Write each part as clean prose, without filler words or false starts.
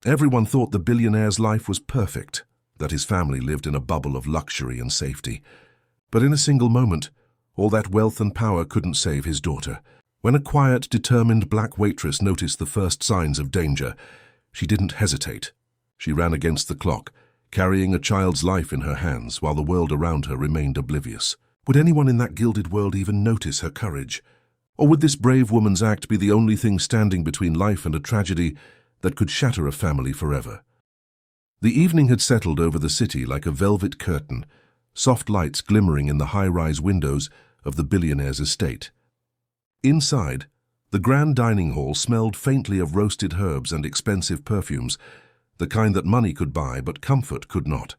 Everyone thought the billionaire's life was perfect, that his family lived in a bubble of luxury and safety. But in a single moment, all that wealth and power couldn't save his daughter. When a quiet, determined black waitress noticed the first signs of danger, she didn't hesitate. She ran against the clock, carrying a child's life in her hands while the world around her remained oblivious. Would anyone in that gilded world even notice her courage? Or would this brave woman's act be the only thing standing between life and a tragedy that could shatter a family forever? The evening had settled over the city like a velvet curtain, soft lights glimmering in the high-rise windows of the billionaire's estate. Inside, the grand dining hall smelled faintly of roasted herbs and expensive perfumes, the kind that money could buy but comfort could not.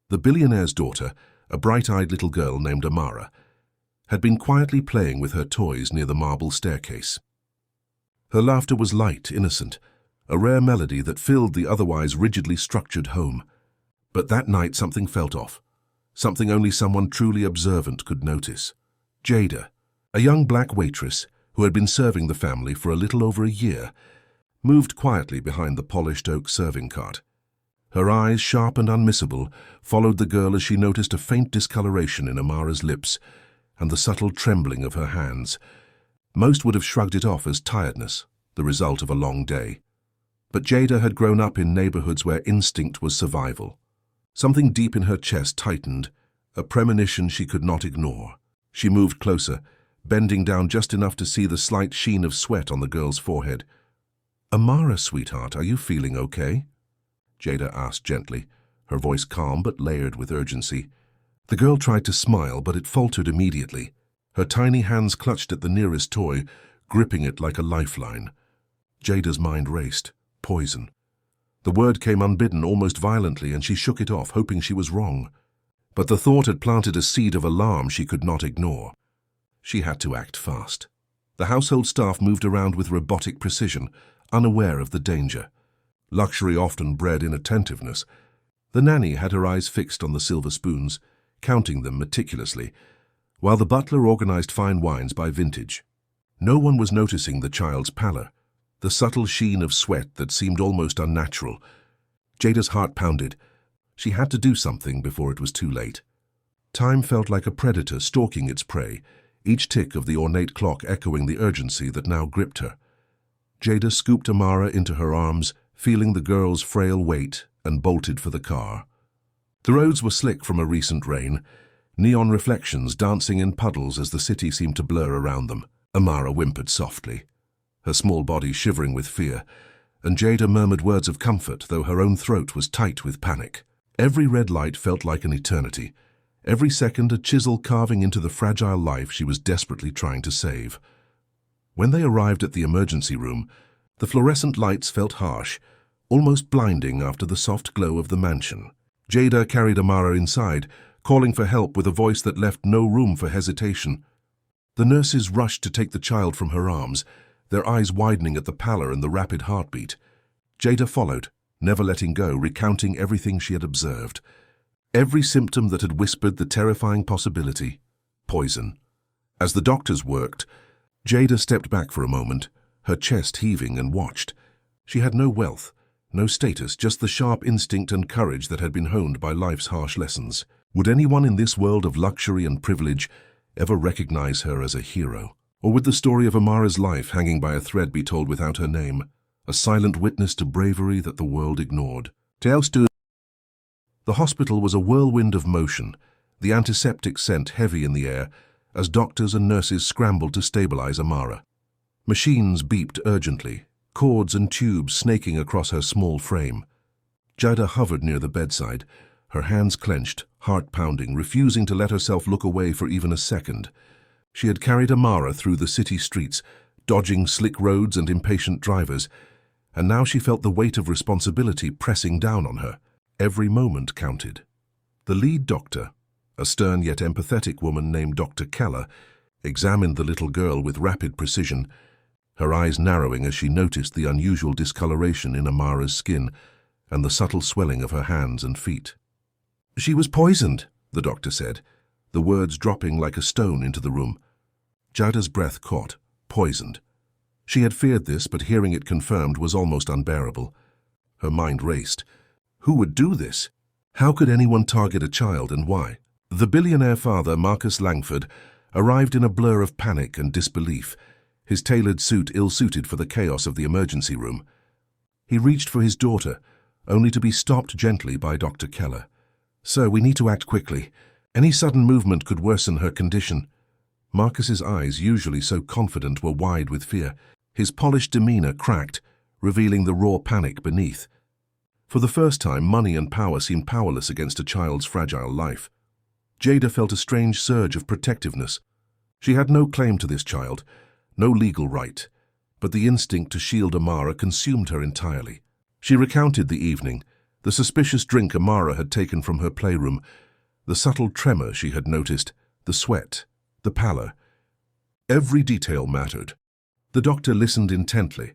The billionaire's daughter, a bright-eyed little girl named Amara, had been quietly playing with her toys near the marble staircase. Her laughter was light, innocent, a rare melody that filled the otherwise rigidly structured home. But that night something felt off, something only someone truly observant could notice. Jada, a young black waitress who had been serving the family for a little over a year, moved quietly behind the polished oak serving cart. Her eyes, sharp and unmissable, followed the girl as she noticed a faint discoloration in Amara's lips and the subtle trembling of her hands. Most would have shrugged it off as tiredness, the result of a long day. But Jada had grown up in neighborhoods where instinct was survival. Something deep in her chest tightened, a premonition she could not ignore. She moved closer, bending down just enough to see the slight sheen of sweat on the girl's forehead. "Amara, sweetheart, are you feeling okay?" Jada asked gently, her voice calm but layered with urgency. The girl tried to smile, but it faltered immediately. Her tiny hands clutched at the nearest toy, gripping it like a lifeline. Jada's mind raced. Poison. The word came unbidden, almost violently, and she shook it off, hoping she was wrong. But the thought had planted a seed of alarm she could not ignore. She had to act fast. The household staff moved around with robotic precision, unaware of the danger. Luxury often bred inattentiveness. The nanny had her eyes fixed on the silver spoons, counting them meticulously, while the butler organized fine wines by vintage. No one was noticing the child's pallor, the subtle sheen of sweat that seemed almost unnatural. Jada's heart pounded. She had to do something before it was too late. Time felt like a predator stalking its prey, each tick of the ornate clock echoing the urgency that now gripped her. Jada scooped Amara into her arms, feeling the girl's frail weight, and bolted for the car. The roads were slick from a recent rain, neon reflections dancing in puddles as the city seemed to blur around them. Amara whimpered softly, her small body shivering with fear, and Jada murmured words of comfort, though her own throat was tight with panic. Every red light felt like an eternity, every second a chisel carving into the fragile life she was desperately trying to save. When they arrived at the emergency room, the fluorescent lights felt harsh, almost blinding after the soft glow of the mansion. Jada carried Amara inside, calling for help with a voice that left no room for hesitation. The nurses rushed to take the child from her arms, their eyes widening at the pallor and the rapid heartbeat. Jada followed, never letting go, recounting everything she had observed. Every symptom that had whispered the terrifying possibility: poison. As the doctors worked, Jada stepped back for a moment, her chest heaving, and watched. She had no wealth, no status, just the sharp instinct and courage that had been honed by life's harsh lessons. Would anyone in this world of luxury and privilege ever recognize her as a hero? Or would the story of Amara's life hanging by a thread be told without her name, a silent witness to bravery that the world ignored? The hospital was a whirlwind of motion, the antiseptic scent heavy in the air, as doctors and nurses scrambled to stabilize Amara. Machines beeped urgently, cords and tubes snaking across her small frame. Jada hovered near the bedside, her hands clenched, heart pounding, refusing to let herself look away for even a second. She had carried Amara through the city streets, dodging slick roads and impatient drivers, and now she felt the weight of responsibility pressing down on her. Every moment counted. The lead doctor, a stern yet empathetic woman named Dr. Keller, examined the little girl with rapid precision, her eyes narrowing as she noticed the unusual discoloration in Amara's skin and the subtle swelling of her hands and feet. "She was poisoned," the doctor said, the words dropping like a stone into the room. Jada's breath caught. Poisoned. She had feared this, but hearing it confirmed was almost unbearable. Her mind raced. Who would do this? How could anyone target a child, and why? The billionaire father, Marcus Langford, arrived in a blur of panic and disbelief, his tailored suit ill-suited for the chaos of the emergency room. He reached for his daughter, only to be stopped gently by Dr. Keller. "Sir, we need to act quickly. Any sudden movement could worsen her condition." Marcus's eyes, usually so confident, were wide with fear. His polished demeanor cracked, revealing the raw panic beneath. For the first time, money and power seemed powerless against a child's fragile life. Jada felt a strange surge of protectiveness. She had no claim to this child, no legal right, but the instinct to shield Amara consumed her entirely. She recounted the evening, the suspicious drink Amara had taken from her playroom, the subtle tremor she had noticed, the sweat, the pallor. Every detail mattered. The doctor listened intently,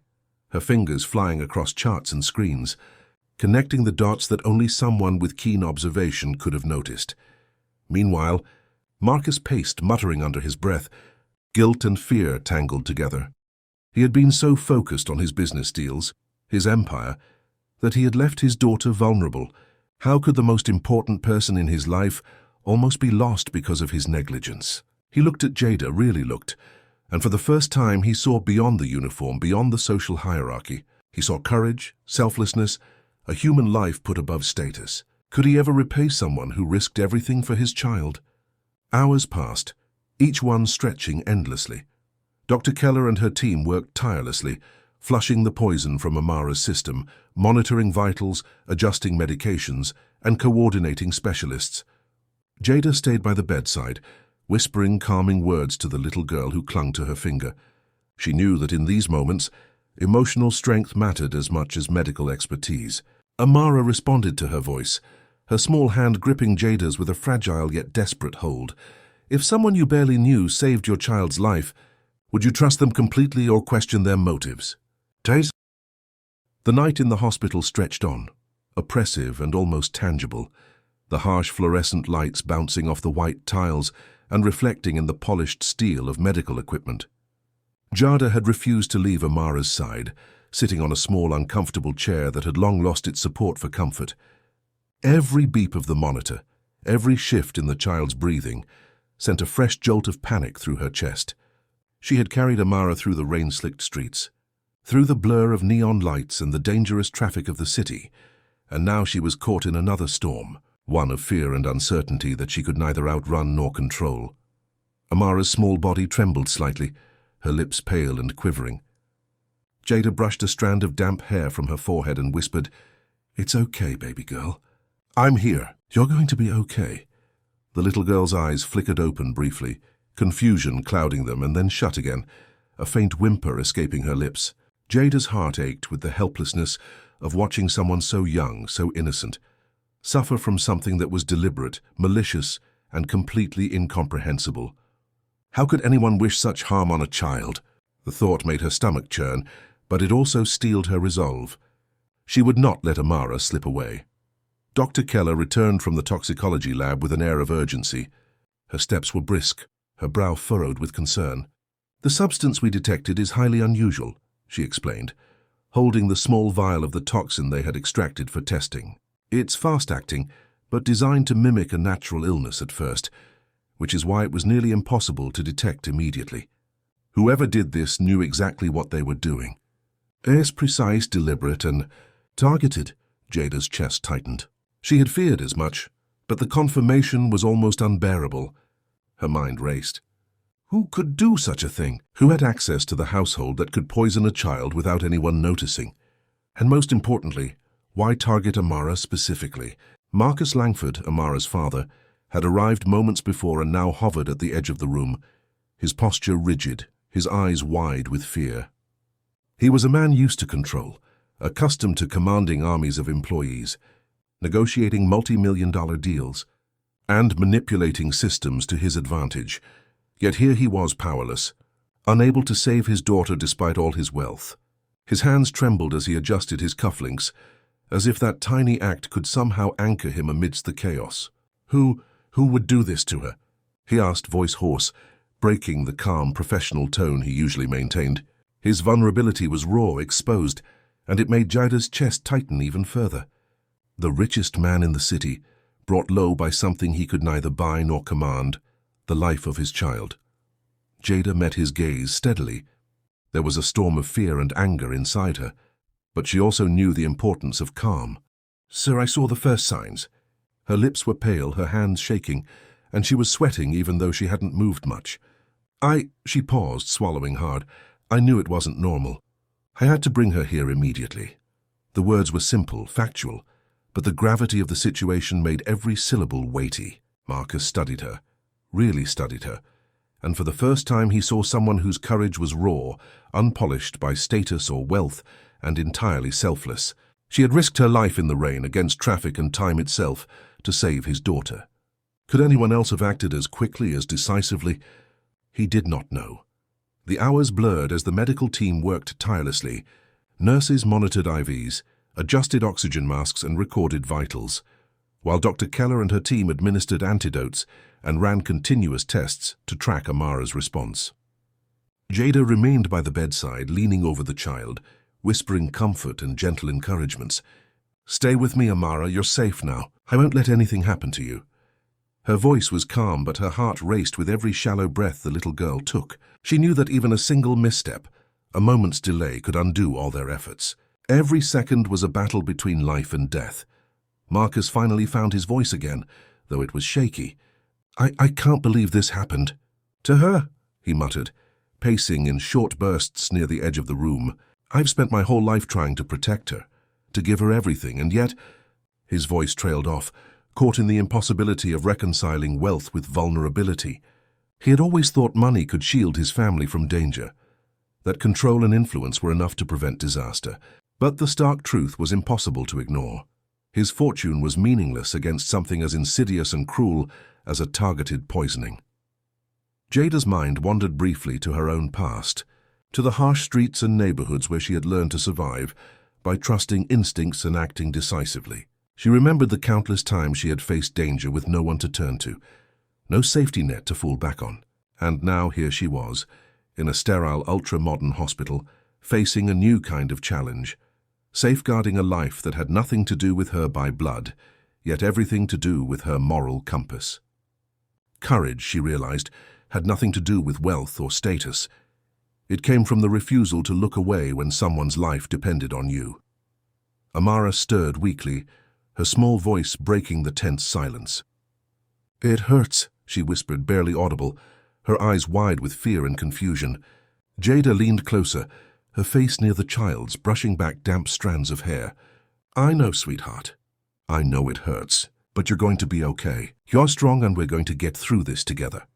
her fingers flying across charts and screens, connecting the dots that only someone with keen observation could have noticed. Meanwhile, Marcus paced, muttering under his breath, guilt and fear tangled together. He had been so focused on his business deals, his empire, that he had left his daughter vulnerable. How could the most important person in his life almost be lost because of his negligence? He looked at Jada, really looked, and for the first time he saw beyond the uniform, beyond the social hierarchy. He saw courage, selflessness, a human life put above status. Could he ever repay someone who risked everything for his child? Hours passed, each one stretching endlessly. Dr. Keller and her team worked tirelessly, flushing the poison from Amara's system, monitoring vitals, adjusting medications, and coordinating specialists. Jada stayed by the bedside, whispering calming words to the little girl who clung to her finger. She knew that in these moments, emotional strength mattered as much as medical expertise. Amara responded to her voice, her small hand gripping Jada's with a fragile yet desperate hold. "If someone you barely knew saved your child's life, would you trust them completely or question their motives?" Taze? The night in the hospital stretched on, oppressive and almost tangible, the harsh fluorescent lights bouncing off the white tiles and reflecting in the polished steel of medical equipment. Jada had refused to leave Amara's side, sitting on a small, uncomfortable chair that had long lost its support for comfort. Every beep of the monitor, every shift in the child's breathing, sent a fresh jolt of panic through her chest. She had carried Amara through the rain-slicked streets, through the blur of neon lights and the dangerous traffic of the city, and now she was caught in another storm, one of fear and uncertainty that she could neither outrun nor control. Amara's small body trembled slightly, her lips pale and quivering. Jada brushed a strand of damp hair from her forehead and whispered, "It's okay, baby girl. I'm here. You're going to be okay." The little girl's eyes flickered open briefly, confusion clouding them and then shut again, a faint whimper escaping her lips. Jada's heart ached with the helplessness of watching someone so young, so innocent, suffer from something that was deliberate, malicious, and completely incomprehensible. How could anyone wish such harm on a child? The thought made her stomach churn, but it also steeled her resolve. She would not let Amara slip away. Dr. Keller returned from the toxicology lab with an air of urgency. Her steps were brisk, her brow furrowed with concern. "The substance we detected is highly unusual," she explained, holding the small vial of the toxin they had extracted for testing. "It's fast-acting, but designed to mimic a natural illness at first, which is why it was nearly impossible to detect immediately. Whoever did this knew exactly what they were doing. It's precise, deliberate, and targeted." Jada's chest tightened. She had feared as much, but the confirmation was almost unbearable. Her mind raced. Who could do such a thing? Who had access to the household that could poison a child without anyone noticing? And most importantly, why target Amara specifically? Marcus Langford, Amara's father, had arrived moments before and now hovered at the edge of the room, his posture rigid, his eyes wide with fear. He was a man used to control, accustomed to commanding armies of employees, negotiating multi-million-dollar deals, and manipulating systems to his advantage. Yet here he was powerless, unable to save his daughter despite all his wealth. His hands trembled as he adjusted his cufflinks, as if that tiny act could somehow anchor him amidst the chaos. Who would do this to her?" he asked, voice hoarse, breaking the calm, professional tone he usually maintained. His vulnerability was raw, exposed, and it made Jada's chest tighten even further. The richest man in the city, brought low by something he could neither buy nor command, the life of his child. Jada met his gaze steadily. There was a storm of fear and anger inside her, but she also knew the importance of calm. "Sir, I saw the first signs." Her lips were pale, her hands shaking, and she was sweating even though she hadn't moved much. She paused, swallowing hard. "I knew it wasn't normal. I had to bring her here immediately." The words were simple, factual, but the gravity of the situation made every syllable weighty. Marcus studied her, really studied her, and for the first time he saw someone whose courage was raw, unpolished by status or wealth, and entirely selfless. She had risked her life in the rain against traffic and time itself to save his daughter. Could anyone else have acted as quickly, as decisively? He did not know. The hours blurred as the medical team worked tirelessly. Nurses monitored IVs, adjusted oxygen masks and recorded vitals, while Dr. Keller and her team administered antidotes and ran continuous tests to track Amara's response. Jada remained by the bedside, leaning over the child, whispering comfort and gentle encouragements. "Stay with me, Amara, you're safe now. I won't let anything happen to you." Her voice was calm, but her heart raced with every shallow breath the little girl took. She knew that even a single misstep, a moment's delay, could undo all their efforts. Every second was a battle between life and death. Marcus finally found his voice again, though it was shaky. I can't believe this happened." "To her," he muttered, pacing in short bursts near the edge of the room. "I've spent my whole life trying to protect her, to give her everything, and yet—" His voice trailed off, caught in the impossibility of reconciling wealth with vulnerability. He had always thought money could shield his family from danger, that control and influence were enough to prevent disaster. But the stark truth was impossible to ignore. His fortune was meaningless against something as insidious and cruel as a targeted poisoning. Jada's mind wandered briefly to her own past, to the harsh streets and neighborhoods where she had learned to survive by trusting instincts and acting decisively. She remembered the countless times she had faced danger with no one to turn to, no safety net to fall back on. And now here she was, in a sterile, ultra-modern hospital, facing a new kind of challenge, safeguarding a life that had nothing to do with her by blood, yet everything to do with her moral compass. Courage, she realized, had nothing to do with wealth or status. It came from the refusal to look away when someone's life depended on you. Amara stirred weakly, her small voice breaking the tense silence. "It hurts," she whispered, barely audible, her eyes wide with fear and confusion. Jada leaned closer, her face near the child's, brushing back damp strands of hair. "I know, sweetheart. I know it hurts, but you're going to be okay. You're strong and we're going to get through this together."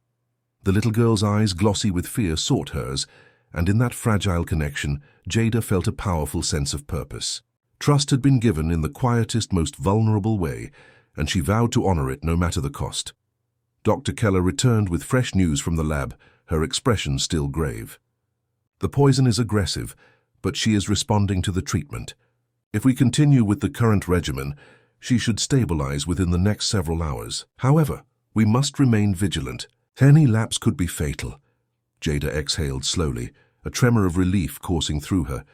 The little girl's eyes, glossy with fear, sought hers, and in that fragile connection, Jada felt a powerful sense of purpose. Trust had been given in the quietest, most vulnerable way, and she vowed to honor it no matter the cost. Dr. Keller returned with fresh news from the lab, her expression still grave. "The poison is aggressive, but she is responding to the treatment. If we continue with the current regimen, she should stabilize within the next several hours. However, we must remain vigilant. Any lapse could be fatal." Jada exhaled slowly, a tremor of relief coursing through her,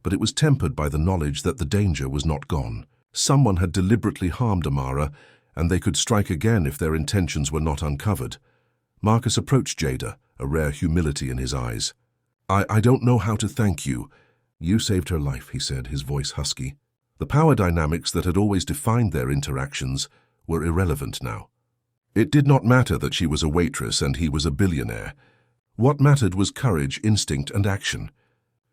but it was tempered by the knowledge that the danger was not gone. Someone had deliberately harmed Amara, and they could strike again if their intentions were not uncovered. Marcus approached Jada, a rare humility in his eyes. I don't know how to thank you." "You saved her life," he said, his voice husky. The power dynamics that had always defined their interactions were irrelevant now. It did not matter that she was a waitress and he was a billionaire. What mattered was courage, instinct, and action.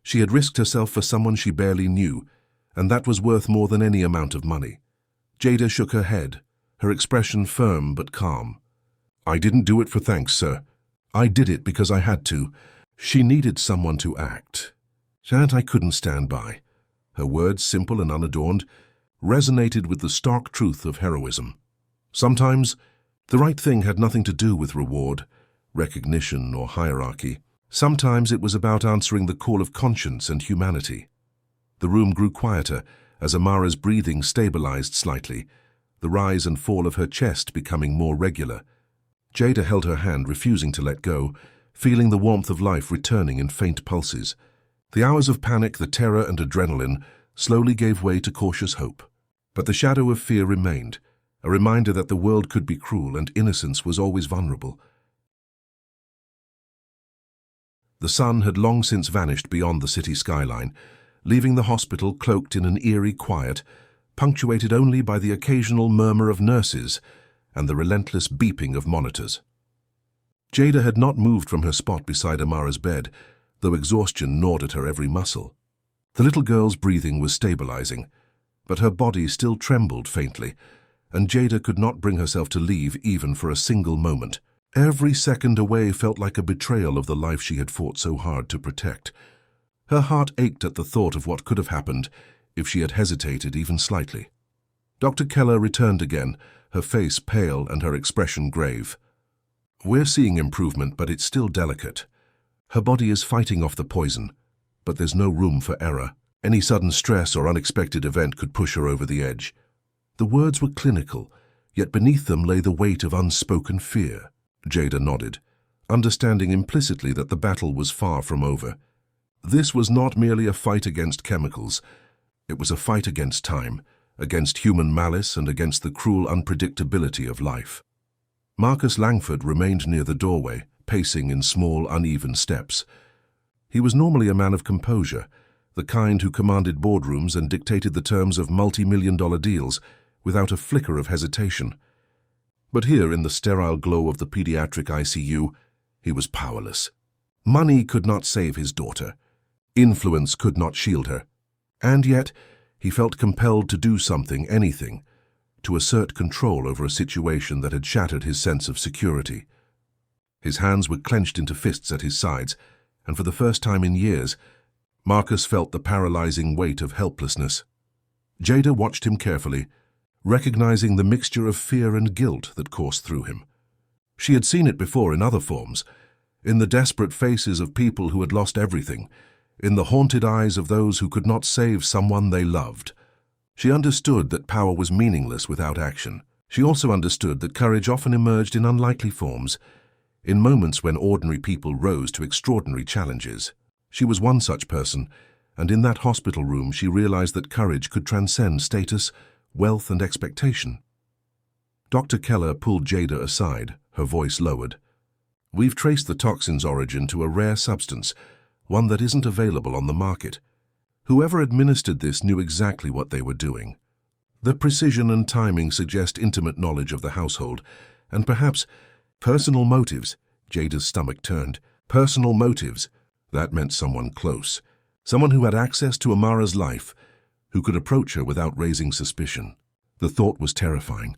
She had risked herself for someone she barely knew, and that was worth more than any amount of money. Jada shook her head, her expression firm but calm. "I didn't do it for thanks, sir. I did it because I had to. She needed someone to act. And I couldn't stand by." Her words, simple and unadorned, resonated with the stark truth of heroism. Sometimes, the right thing had nothing to do with reward, recognition, or hierarchy. Sometimes it was about answering the call of conscience and humanity. The room grew quieter as Amara's breathing stabilized slightly, the rise and fall of her chest becoming more regular. Jada held her hand, refusing to let go, feeling the warmth of life returning in faint pulses. The hours of panic, the terror and adrenaline, slowly gave way to cautious hope. But the shadow of fear remained, a reminder that the world could be cruel and innocence was always vulnerable. The sun had long since vanished beyond the city skyline, leaving the hospital cloaked in an eerie quiet, punctuated only by the occasional murmur of nurses and the relentless beeping of monitors. Jada had not moved from her spot beside Amara's bed, though exhaustion gnawed at her every muscle. The little girl's breathing was stabilizing, but her body still trembled faintly, and Jada could not bring herself to leave even for a single moment. Every second away felt like a betrayal of the life she had fought so hard to protect. Her heart ached at the thought of what could have happened if she had hesitated even slightly. Dr. Keller returned again, her face pale and her expression grave. "We're seeing improvement, but it's still delicate. Her body is fighting off the poison, but there's no room for error. Any sudden stress or unexpected event could push her over the edge." The words were clinical, yet beneath them lay the weight of unspoken fear. Jada nodded, understanding implicitly that the battle was far from over. This was not merely a fight against chemicals. It was a fight against time, against human malice, and against the cruel unpredictability of life. Marcus Langford remained near the doorway, pacing in small, uneven steps. He was normally a man of composure, the kind who commanded boardrooms and dictated the terms of multi-million-dollar deals without a flicker of hesitation. But here, in the sterile glow of the pediatric ICU, he was powerless. Money could not save his daughter. Influence could not shield her. And yet, he felt compelled to do something, anything, to assert control over a situation that had shattered his sense of security. His hands were clenched into fists at his sides, and for the first time in years, Marcus felt the paralyzing weight of helplessness. Jada watched him carefully, recognizing the mixture of fear and guilt that coursed through him. She had seen it before in other forms, in the desperate faces of people who had lost everything, in the haunted eyes of those who could not save someone they loved. She understood that power was meaningless without action. She also understood that courage often emerged in unlikely forms, in moments when ordinary people rose to extraordinary challenges. She was one such person, and in that hospital room she realized that courage could transcend status, wealth, and expectation. Dr. Keller pulled Jada aside, her voice lowered. "We've traced the toxin's origin to a rare substance, one that isn't available on the market. Whoever administered this knew exactly what they were doing. The precision and timing suggest intimate knowledge of the household, and perhaps personal motives." Jada's stomach turned. Personal motives. That meant someone close. Someone who had access to Amara's life, who could approach her without raising suspicion. The thought was terrifying.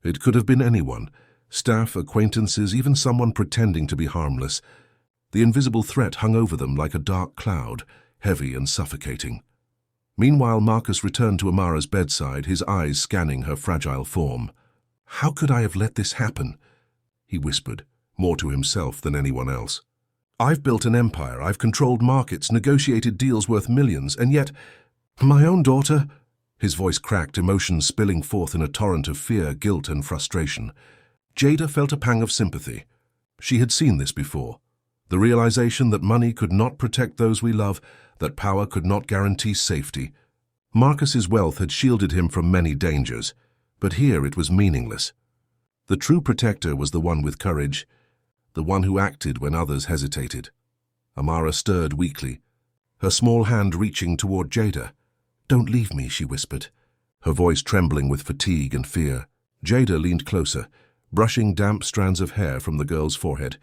It could have been anyone, staff, acquaintances, even someone pretending to be harmless. The invisible threat hung over them like a dark cloud, heavy and suffocating. Meanwhile, Marcus returned to Amara's bedside, his eyes scanning her fragile form. "How could I have let this happen?" he whispered, more to himself than anyone else. "I've built an empire, I've controlled markets, negotiated deals worth millions, and yet, my own daughter—" His voice cracked, emotions spilling forth in a torrent of fear, guilt, and frustration. Jada felt a pang of sympathy. She had seen this before. The realization that money could not protect those we love, that power could not guarantee safety. Marcus's wealth had shielded him from many dangers, but here it was meaningless. The true protector was the one with courage, the one who acted when others hesitated. Amara stirred weakly, her small hand reaching toward Jada. "Don't leave me," she whispered, her voice trembling with fatigue and fear. Jada leaned closer, brushing damp strands of hair from the girl's forehead.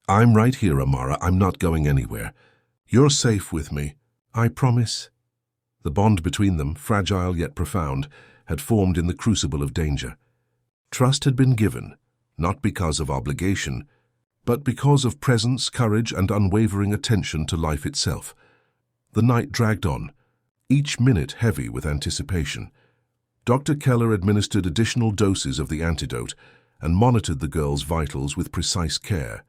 "I'm right here, Amara. I'm not going anywhere. You're safe with me. I promise." The bond between them, fragile yet profound, had formed in the crucible of danger. Trust had been given, not because of obligation, but because of presence, courage, and unwavering attention to life itself. The night dragged on, each minute heavy with anticipation. Dr. Keller administered additional doses of the antidote and monitored the girl's vitals with precise care.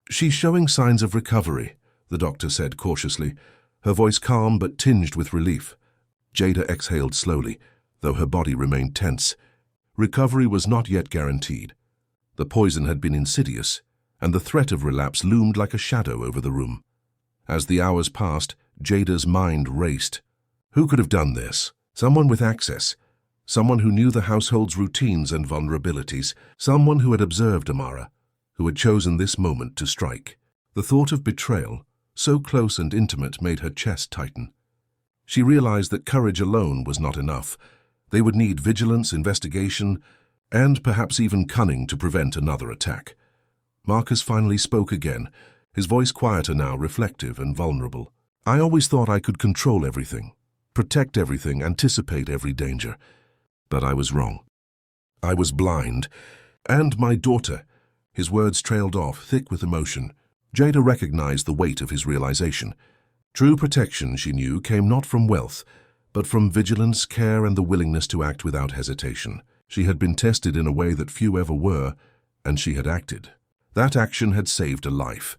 "She's showing signs of recovery," the doctor said cautiously, her voice calm but tinged with relief. Jada exhaled slowly, though her body remained tense. Recovery was not yet guaranteed. The poison had been insidious, and the threat of relapse loomed like a shadow over the room. As the hours passed, Jada's mind raced. Who could have done this? Someone with access. Someone who knew the household's routines and vulnerabilities. Someone who had observed Amara, who had chosen this moment to strike. The thought of betrayal, so close and intimate, made her chest tighten. She realized that courage alone was not enough. They would need vigilance, investigation, and perhaps even cunning to prevent another attack. Marcus finally spoke again, his voice quieter now, reflective and vulnerable. I always thought I could control everything, protect everything, anticipate every danger. But I was wrong. I was blind. And my daughter. His words trailed off, thick with emotion. Jada recognized the weight of his realization. True protection, she knew, came not from wealth, but from vigilance, care, and the willingness to act without hesitation. She had been tested in a way that few ever were, and she had acted. That action had saved a life.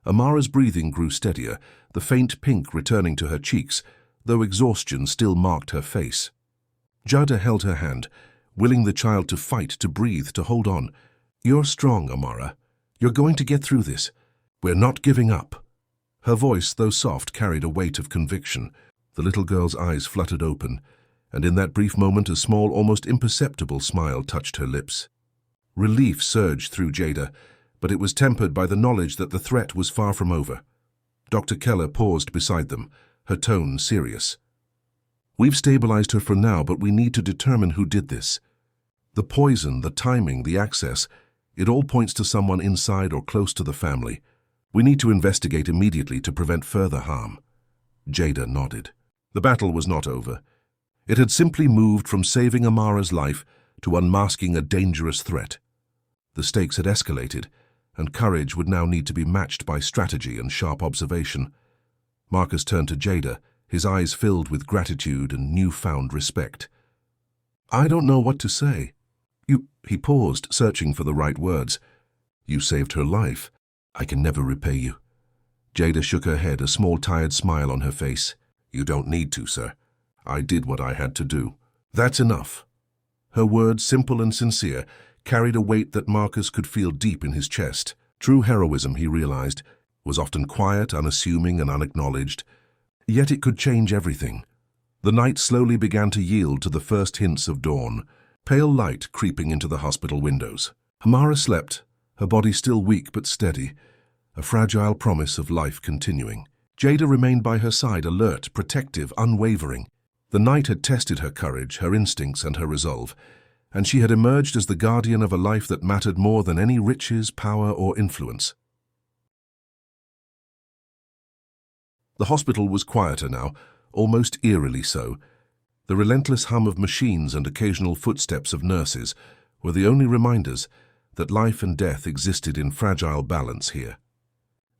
Amara's breathing grew steadier, the faint pink returning to her cheeks, though exhaustion still marked her face. Jada held her hand, willing the child to fight, to breathe, to hold on. You're strong, Amara. You're going to get through this. We're not giving up. Her voice, though soft, carried a weight of conviction. The little girl's eyes fluttered open, and in that brief moment a small, almost imperceptible smile touched her lips. Relief surged through Jada, but it was tempered by the knowledge that the threat was far from over. Dr. Keller paused beside them, her tone serious. We've stabilized her for now, but we need to determine who did this. The poison, the timing, the access, it all points to someone inside or close to the family. We need to investigate immediately to prevent further harm. Jada nodded. The battle was not over. It had simply moved from saving Amara's life to unmasking a dangerous threat. The stakes had escalated, and courage would now need to be matched by strategy and sharp observation. Marcus turned to Jada, his eyes filled with gratitude and newfound respect. I don't know what to say. He paused, searching for the right words. You saved her life. I can never repay you. Jada shook her head, a small tired smile on her face. You don't need to, sir. I did what I had to do. That's enough. Her words, simple and sincere, carried a weight that Marcus could feel deep in his chest. True heroism, he realized, was often quiet, unassuming, and unacknowledged. Yet it could change everything. The night slowly began to yield to the first hints of dawn, pale light creeping into the hospital windows. Amara slept, her body still weak but steady, a fragile promise of life continuing. Jada remained by her side, alert, protective, unwavering. The night had tested her courage, her instincts, and her resolve, and she had emerged as the guardian of a life that mattered more than any riches, power, or influence. The hospital was quieter now, almost eerily so. The relentless hum of machines and occasional footsteps of nurses were the only reminders that life and death existed in fragile balance here.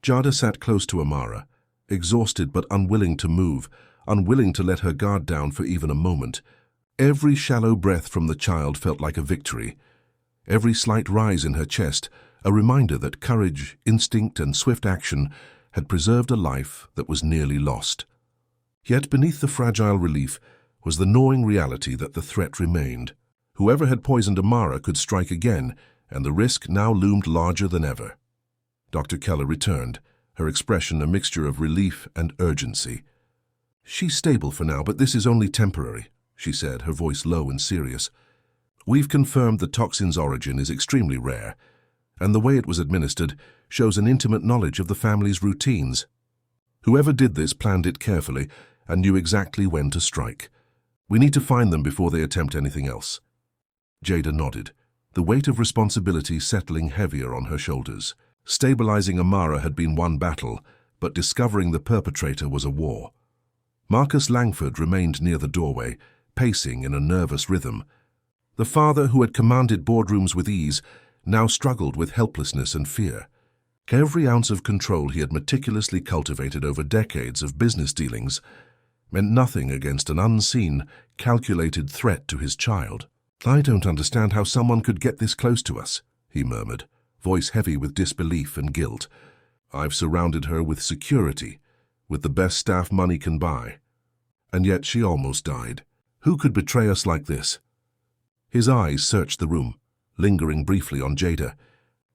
Jada sat close to Amara, exhausted but unwilling to move, unwilling to let her guard down for even a moment. Every shallow breath from the child felt like a victory. Every slight rise in her chest, a reminder that courage, instinct, and swift action had preserved a life that was nearly lost. Yet beneath the fragile relief was the gnawing reality that the threat remained. Whoever had poisoned Amara could strike again, and the risk now loomed larger than ever. Dr. Keller returned, her expression a mixture of relief and urgency. She's stable for now, but this is only temporary, she said, her voice low and serious. We've confirmed the toxin's origin is extremely rare, and the way it was administered shows an intimate knowledge of the family's routines. Whoever did this planned it carefully and knew exactly when to strike. We need to find them before they attempt anything else. Jada nodded, the weight of responsibility settling heavier on her shoulders. Stabilizing Amara had been one battle, but discovering the perpetrator was a war. Marcus Langford remained near the doorway, pacing in a nervous rhythm. The father who had commanded boardrooms with ease now struggled with helplessness and fear. Every ounce of control he had meticulously cultivated over decades of business dealings meant nothing against an unseen, calculated threat to his child. I don't understand how someone could get this close to us, he murmured, voice heavy with disbelief and guilt. I've surrounded her with security, with the best staff money can buy. And yet she almost died. Who could betray us like this? His eyes searched the room, lingering briefly on Jada,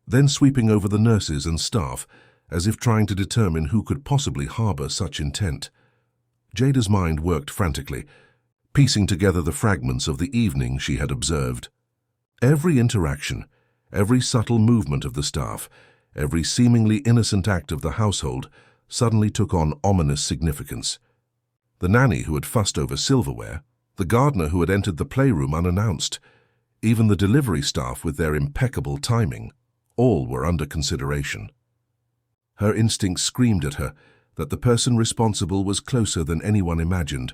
then sweeping over the nurses and staff, as if trying to determine who could possibly harbor such intent. Jada's mind worked frantically, piecing together the fragments of the evening she had observed. Every interaction, every subtle movement of the staff, every seemingly innocent act of the household suddenly took on ominous significance. The nanny who had fussed over silverware, the gardener who had entered the playroom unannounced, even the delivery staff with their impeccable timing, all were under consideration. Her instincts screamed at her that the person responsible was closer than anyone imagined,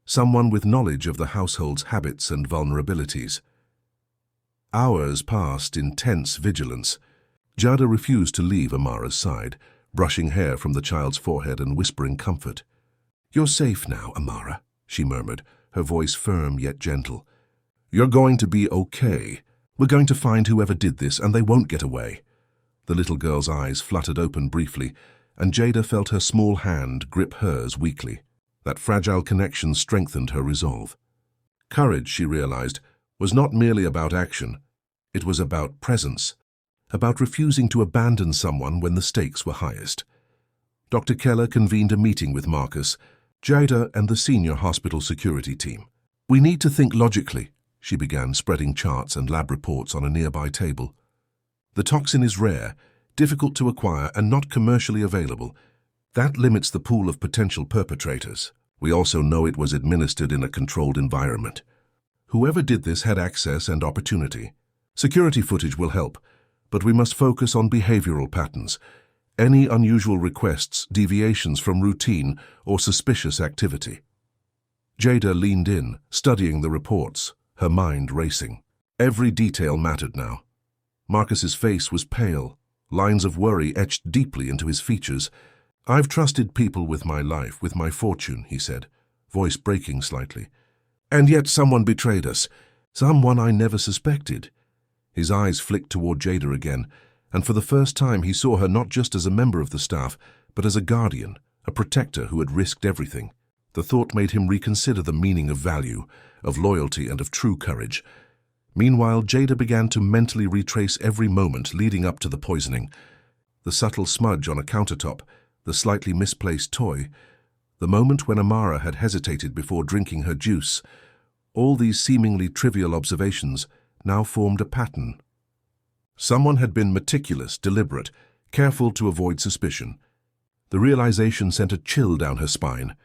someone with knowledge of the household's habits and vulnerabilities. Hours passed in tense vigilance. Jada refused to leave Amara's side, brushing hair from the child's forehead and whispering comfort. "You're safe now, Amara," she murmured, her voice firm yet gentle. "You're going to be okay. We're going to find whoever did this, and they won't get away." The little girl's eyes fluttered open briefly, and Jada felt her small hand grip hers weakly. That fragile connection strengthened her resolve. Courage, she realized, was not merely about action. It was about presence, about refusing to abandon someone when the stakes were highest. Dr. Keller convened a meeting with Marcus, Jada, and the senior hospital security team. "We need to think logically," she began, spreading charts and lab reports on a nearby table. "The toxin is rare, difficult to acquire, and not commercially available. That limits the pool of potential perpetrators. We also know it was administered in a controlled environment. Whoever did this had access and opportunity. Security footage will help, but we must focus on behavioral patterns. Any unusual requests, deviations from routine, or suspicious activity." Jada leaned in, studying the reports, her mind racing. Every detail mattered now. Marcus's face was pale, lines of worry etched deeply into his features. "I've trusted people with my life, with my fortune," he said, voice breaking slightly. "And yet someone betrayed us, someone I never suspected." His eyes flicked toward Jada again, and for the first time he saw her not just as a member of the staff, but as a guardian, a protector who had risked everything. The thought made him reconsider the meaning of value, of loyalty, and of true courage. Meanwhile, Jada began to mentally retrace every moment leading up to the poisoning. The subtle smudge on a countertop, the slightly misplaced toy, the moment when Amara had hesitated before drinking her juice. All these seemingly trivial observations now formed a pattern. Someone had been meticulous, deliberate, careful to avoid suspicion. The realization sent a chill down her spine.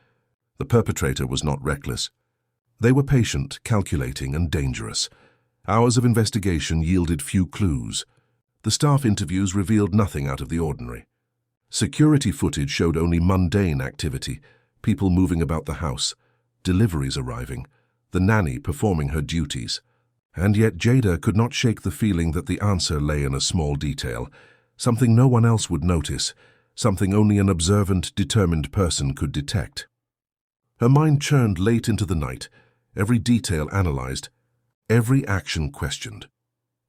The perpetrator was not reckless. They were patient, calculating, and dangerous. Hours of investigation yielded few clues. The staff interviews revealed nothing out of the ordinary. Security footage showed only mundane activity, people moving about the house, deliveries arriving, the nanny performing her duties. And yet Jada could not shake the feeling that the answer lay in a small detail, something no one else would notice, something only an observant, determined person could detect. Her mind churned late into the night, every detail analyzed, every action questioned.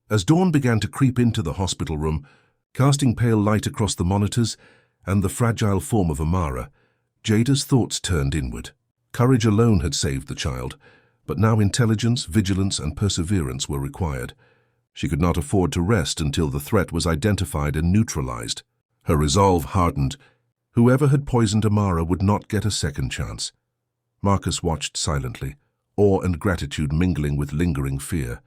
As dawn began to creep into the hospital room, casting pale light across the monitors and the fragile form of Amara, Jada's thoughts turned inward. Courage alone had saved the child, but now intelligence, vigilance, and perseverance were required. She could not afford to rest until the threat was identified and neutralized. Her resolve hardened. Whoever had poisoned Amara would not get a second chance. Marcus watched silently, awe and gratitude mingling with lingering fear.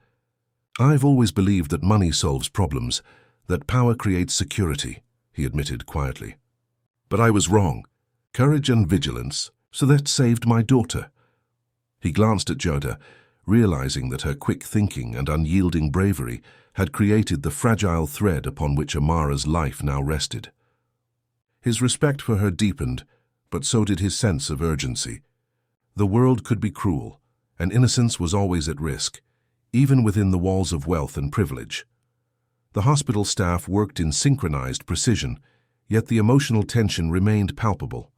"I've always believed that money solves problems, that power creates security," he admitted quietly. "But I was wrong. Courage and vigilance, so that saved my daughter." He glanced at Jada, realizing that her quick thinking and unyielding bravery had created the fragile thread upon which Amara's life now rested. His respect for her deepened, but so did his sense of urgency. The world could be cruel, and innocence was always at risk, even within the walls of wealth and privilege. The hospital staff worked in synchronized precision, yet the emotional tension remained palpable.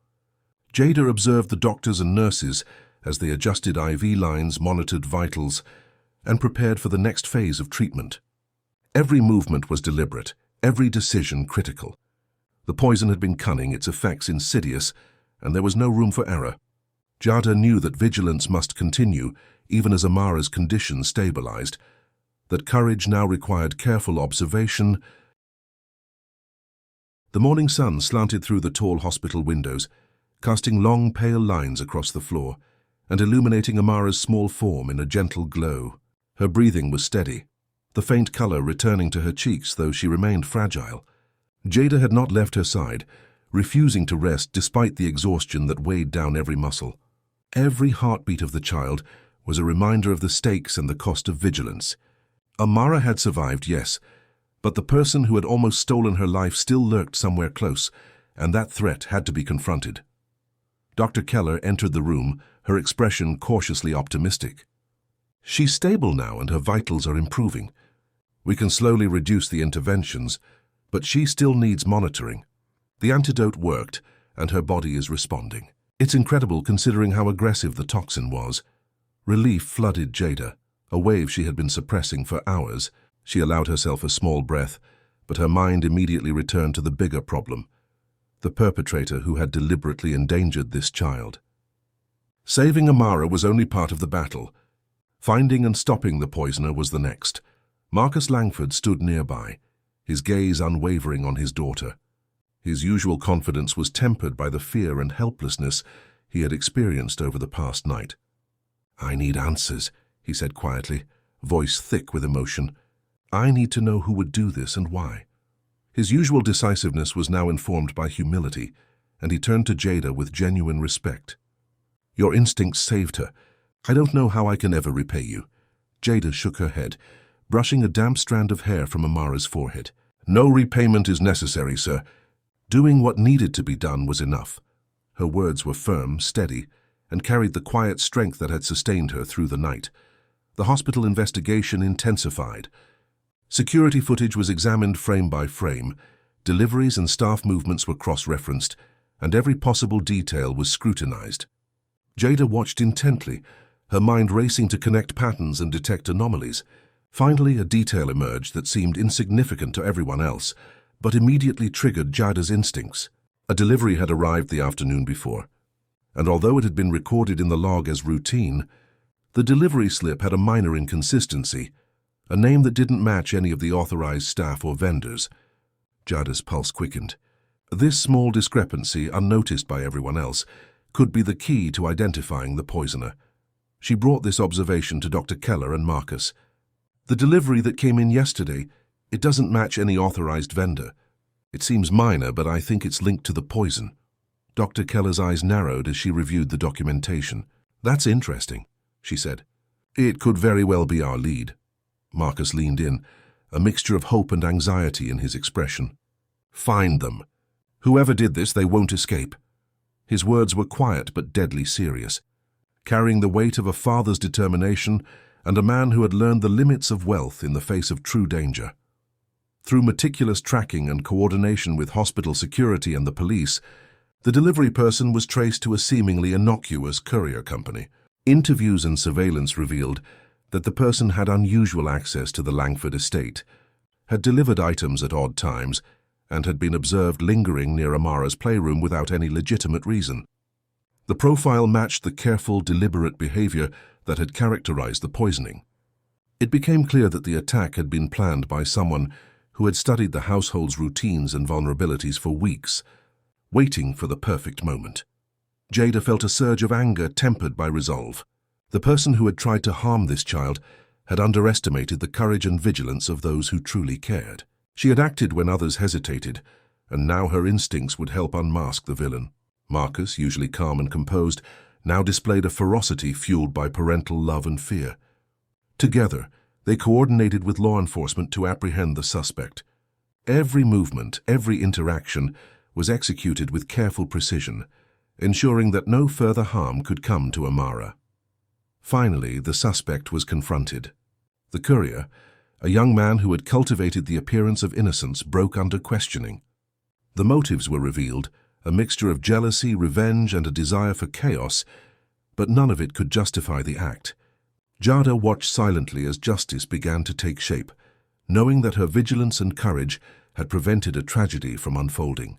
Jada observed the doctors and nurses as they adjusted IV lines, monitored vitals, and prepared for the next phase of treatment. Every movement was deliberate, every decision critical. The poison had been cunning, its effects insidious, and there was no room for error. Jada knew that vigilance must continue, even as Amara's condition stabilized, that courage now required careful observation. The morning sun slanted through the tall hospital windows, casting long, pale lines across the floor and illuminating Amara's small form in a gentle glow. Her breathing was steady, the faint color returning to her cheeks, though she remained fragile. Jada had not left her side, refusing to rest despite the exhaustion that weighed down every muscle. Every heartbeat of the child was a reminder of the stakes and the cost of vigilance. Amara had survived, yes, but the person who had almost stolen her life still lurked somewhere close, and that threat had to be confronted. Dr. Keller entered the room, her expression cautiously optimistic. "She's stable now and her vitals are improving. We can slowly reduce the interventions, but she still needs monitoring. The antidote worked, and her body is responding. It's incredible considering how aggressive the toxin was." Relief flooded Jada, a wave she had been suppressing for hours. She allowed herself a small breath, but her mind immediately returned to the bigger problem, the perpetrator who had deliberately endangered this child. Saving Amara was only part of the battle. Finding and stopping the poisoner was the next. Marcus Langford stood nearby, his gaze unwavering on his daughter. His usual confidence was tempered by the fear and helplessness he had experienced over the past night. "I need answers," he said quietly, voice thick with emotion. "I need to know who would do this and why." His usual decisiveness was now informed by humility, and he turned to Jada with genuine respect. "Your instincts saved her. I don't know how I can ever repay you." Jada shook her head, brushing a damp strand of hair from Amara's forehead. "No repayment is necessary, sir. Doing what needed to be done was enough." Her words were firm, steady, and carried the quiet strength that had sustained her through the night. The hospital investigation intensified. Security footage was examined frame by frame, deliveries and staff movements were cross-referenced, and every possible detail was scrutinized. Jada watched intently, her mind racing to connect patterns and detect anomalies. Finally, a detail emerged that seemed insignificant to everyone else, but immediately triggered Jada's instincts. A delivery had arrived the afternoon before, and although it had been recorded in the log as routine, the delivery slip had a minor inconsistency, a name that didn't match any of the authorized staff or vendors. Jada's pulse quickened. This small discrepancy, unnoticed by everyone else, could be the key to identifying the poisoner. She brought this observation to Dr. Keller and Marcus. "The delivery that came in yesterday, it doesn't match any authorized vendor. It seems minor, but I think it's linked to the poison." Dr. Keller's eyes narrowed as she reviewed the documentation. "That's interesting," she said. "It could very well be our lead." Marcus leaned in, a mixture of hope and anxiety in his expression. "Find them. Whoever did this, they won't escape." His words were quiet but deadly serious, carrying the weight of a father's determination and a man who had learned the limits of wealth in the face of true danger. Through meticulous tracking and coordination with hospital security and the police, the delivery person was traced to a seemingly innocuous courier company. Interviews and surveillance revealed that the person had unusual access to the Langford estate, had delivered items at odd times, and had been observed lingering near Amara's playroom without any legitimate reason. The profile matched the careful, deliberate behavior that had characterized the poisoning. It became clear that the attack had been planned by someone who had studied the household's routines and vulnerabilities for weeks, waiting for the perfect moment. Jada felt a surge of anger tempered by resolve. The person who had tried to harm this child had underestimated the courage and vigilance of those who truly cared. She had acted when others hesitated, and now her instincts would help unmask the villain. Marcus, usually calm and composed, now displayed a ferocity fueled by parental love and fear. Together, they coordinated with law enforcement to apprehend the suspect. Every movement, every interaction was executed with careful precision, ensuring that no further harm could come to Amara. Finally, the suspect was confronted. The courier, a young man who had cultivated the appearance of innocence, broke under questioning. The motives were revealed, a mixture of jealousy, revenge, and a desire for chaos, but none of it could justify the act. Jada watched silently as justice began to take shape, knowing that her vigilance and courage had prevented a tragedy from unfolding.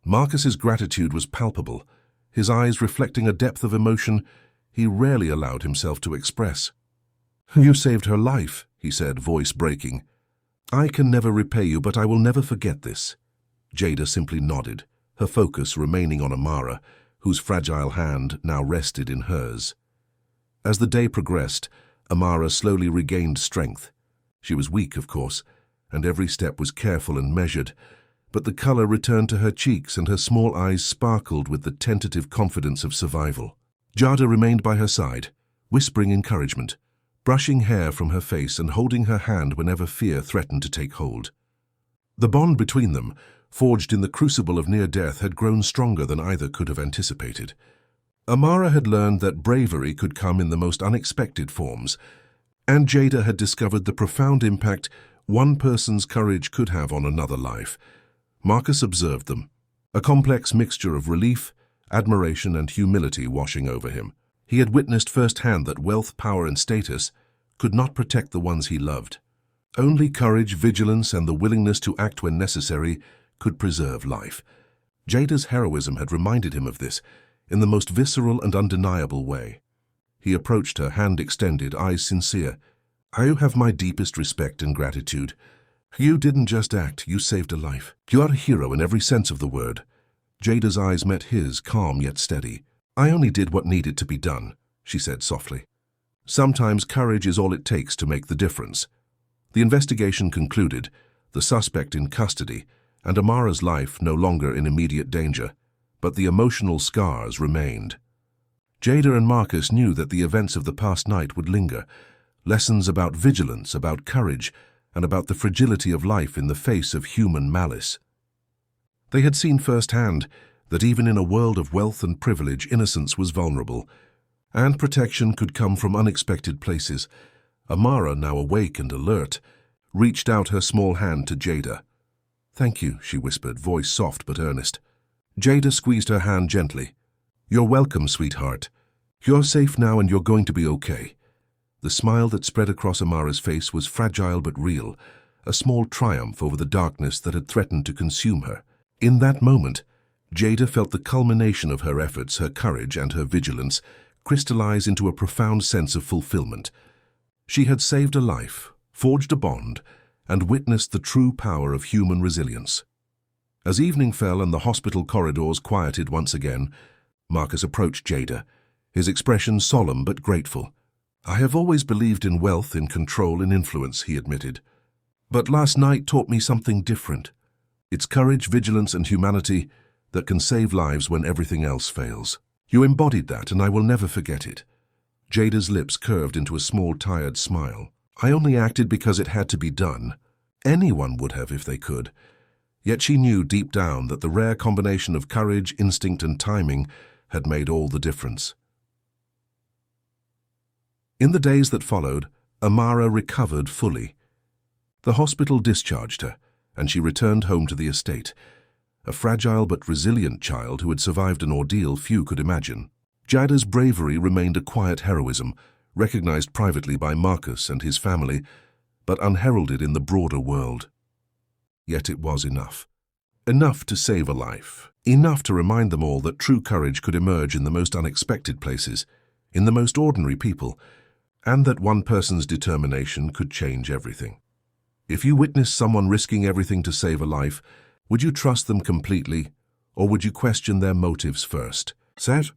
Marcus's gratitude was palpable, his eyes reflecting a depth of emotion he rarely allowed himself to express. "You saved her life," he said, voice breaking. "I can never repay you, but I will never forget this." Jada simply nodded, her focus remaining on Amara, whose fragile hand now rested in hers. As the day progressed, Amara slowly regained strength. She was weak, of course, and every step was careful and measured, but the color returned to her cheeks and her small eyes sparkled with the tentative confidence of survival. Jada remained by her side, whispering encouragement, brushing hair from her face and holding her hand whenever fear threatened to take hold. The bond between them, forged in the crucible of near death, had grown stronger than either could have anticipated. Amara had learned that bravery could come in the most unexpected forms, and Jada had discovered the profound impact one person's courage could have on another life. Marcus observed them, a complex mixture of relief, admiration, and humility washing over him. He had witnessed firsthand that wealth, power, and status could not protect the ones he loved. Only courage, vigilance, and the willingness to act when necessary could preserve life. Jada's heroism had reminded him of this in the most visceral and undeniable way. He approached her, hand extended, eyes sincere. "You have my deepest respect and gratitude. You didn't just act, you saved a life. You are a hero in every sense of the word." Jada's eyes met his, calm yet steady. "I only did what needed to be done," she said softly. "Sometimes courage is all it takes to make the difference." The investigation concluded, the suspect in custody, and Amara's life no longer in immediate danger, but the emotional scars remained. Jada and Marcus knew that the events of the past night would linger, lessons about vigilance, about courage, and about the fragility of life in the face of human malice. They had seen firsthand that even in a world of wealth and privilege, innocence was vulnerable, and protection could come from unexpected places. Amara, now awake and alert, reached out her small hand to Jada. "Thank you," she whispered, voice soft but earnest. Jada squeezed her hand gently. "You're welcome, sweetheart. You're safe now and you're going to be okay." The smile that spread across Amara's face was fragile but real, a small triumph over the darkness that had threatened to consume her. In that moment, Jada felt the culmination of her efforts, her courage, and her vigilance crystallize into a profound sense of fulfillment. She had saved a life, forged a bond, and witnessed the true power of human resilience. As evening fell and the hospital corridors quieted once again, Marcus approached Jada, his expression solemn but grateful. "I have always believed in wealth, in control, in influence," he admitted. "But last night taught me something different. It's courage, vigilance, and humanity that can save lives when everything else fails. You embodied that, and I will never forget it." Jada's lips curved into a small, tired smile. "I only acted because it had to be done. Anyone would have if they could." Yet she knew deep down that the rare combination of courage, instinct, and timing had made all the difference. In the days that followed, Amara recovered fully. The hospital discharged her, and she returned home to the estate, a fragile but resilient child who had survived an ordeal few could imagine. Jada's bravery remained a quiet heroism, recognized privately by Marcus and his family, but unheralded in the broader world. Yet it was enough. Enough to save a life. Enough to remind them all that true courage could emerge in the most unexpected places, in the most ordinary people, and that one person's determination could change everything. If you witnessed someone risking everything to save a life, would you trust them completely, or would you question their motives first? Set?